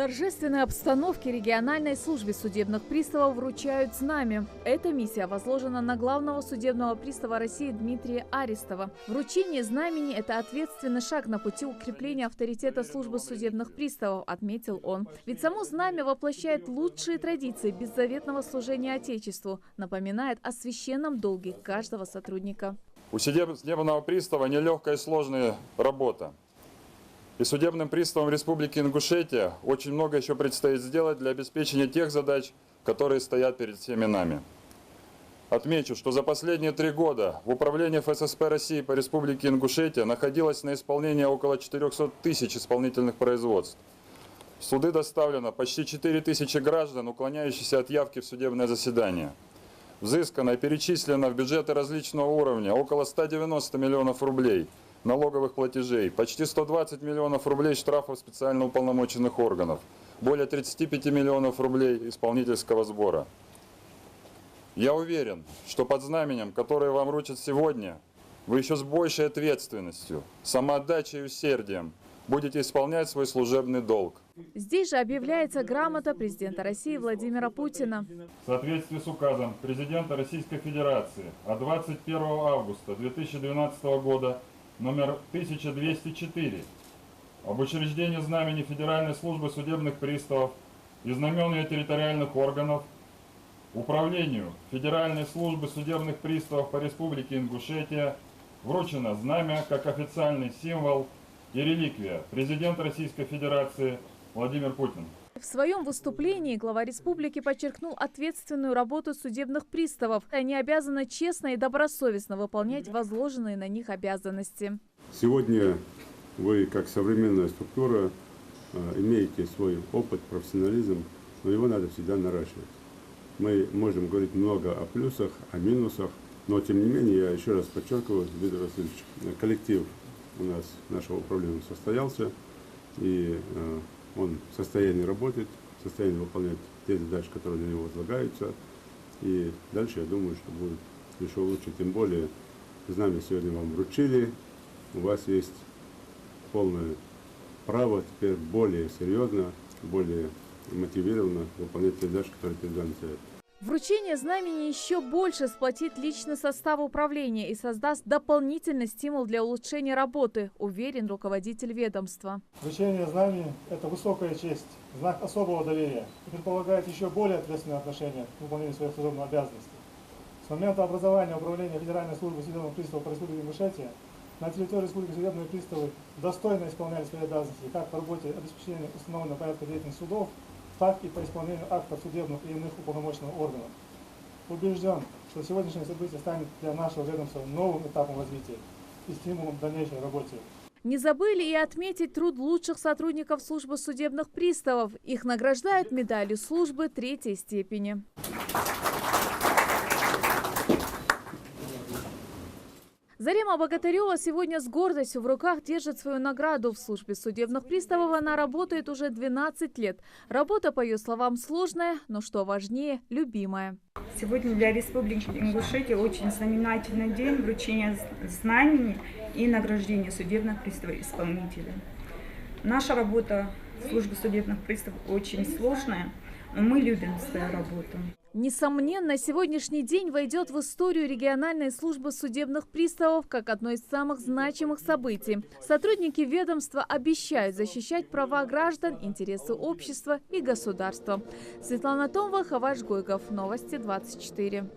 торжественной обстановке региональной службе судебных приставов вручают знамя. Эта миссия возложена на главного судебного пристава России Дмитрия Аристова. Вручение знамени – это ответственный шаг на пути укрепления авторитета службы судебных приставов, отметил он. Ведь само знамя воплощает лучшие традиции беззаветного служения Отечеству, напоминает о священном долге каждого сотрудника. У судебного пристава нелегкая и сложная работа. И судебным приставам Республики Ингушетия очень много еще предстоит сделать для обеспечения тех задач, которые стоят перед всеми нами. Отмечу, что за последние 3 года в управлении ФССП России по Республике Ингушетия находилось на исполнении около 400 тысяч исполнительных производств. В суды доставлено почти 4000 граждан, уклоняющихся от явки в судебное заседание. Взыскано и перечислено в бюджеты различного уровня около 190 миллионов рублей налоговых платежей, почти 120 миллионов рублей штрафов специально уполномоченных органов, более 35 миллионов рублей исполнительского сбора. Я уверен, что под знаменем, которое вам вручат сегодня, вы еще с большей ответственностью, самоотдачей и усердием будете исполнять свой служебный долг. Здесь же объявляется грамота президента России Владимира Путина. В соответствии с указом президента Российской Федерации от 21 августа 2012 года номер 1204 об учреждении знамени Федеральной службы судебных приставов и знамен ее территориальных органов Управлению Федеральной службы судебных приставов по Республике Ингушетия вручено знамя как официальный символ и реликвия президента Российской Федерации Владимир Путин. В своем выступлении глава республики подчеркнул ответственную работу судебных приставов. Они обязаны честно и добросовестно выполнять возложенные на них обязанности. Сегодня вы, как современная структура, имеете свой опыт, профессионализм, но его надо всегда наращивать. Мы можем говорить много о плюсах, о минусах, но тем не менее, я еще раз подчеркиваю, Дмитрий Васильевич, коллектив у нас, нашего управления состоялся, и он в состоянии работать, в состоянии выполнять те задачи, которые для него возлагаются. И дальше, я думаю, что будет еще лучше. Тем более, знамя сегодня вам вручили. У вас есть полное право теперь более серьезно, более мотивированно выполнять те задачи, которые перед вами стоят. Вручение знамени еще больше сплотит личный состав управления и создаст дополнительный стимул для улучшения работы, уверен руководитель ведомства. Вручение знамени – это высокая честь, знак особого доверия и предполагает еще более ответственное отношение к выполнению своих служебных обязанностей. С момента образования Управления Федеральной службы судебных приставов по Республике Ингушетия на территории Республики судебные приставы достойно исполняли свои обязанности как по работе обеспечения установленного порядка деятельности судов, так и по исполнению актов судебных и иных уполномоченных органов. Убежден, что сегодняшнее событие станет для нашего ведомства новым этапом развития и стимулом к дальнейшей работе. Не забыли и отметить труд лучших сотрудников службы судебных приставов. Их награждают медалью службы 3-й степени. Зарема Богатырева сегодня с гордостью в руках держит свою награду. В службе судебных приставов она работает уже 12 лет. Работа, по ее словам, сложная, но что важнее, любимая. Сегодня для Республики Ингушетия очень знаменательный день вручения знамений и награждения судебных приставов-исполнителей. Наша работа в службе судебных приставов очень сложная, но мы любим свою работу. Несомненно, сегодняшний день войдет в историю региональной службы судебных приставов как одно из самых значимых событий. Сотрудники ведомства обещают защищать права граждан, интересы общества и государства. Светлана Томова, Хаваш Гойгов. Новости 24.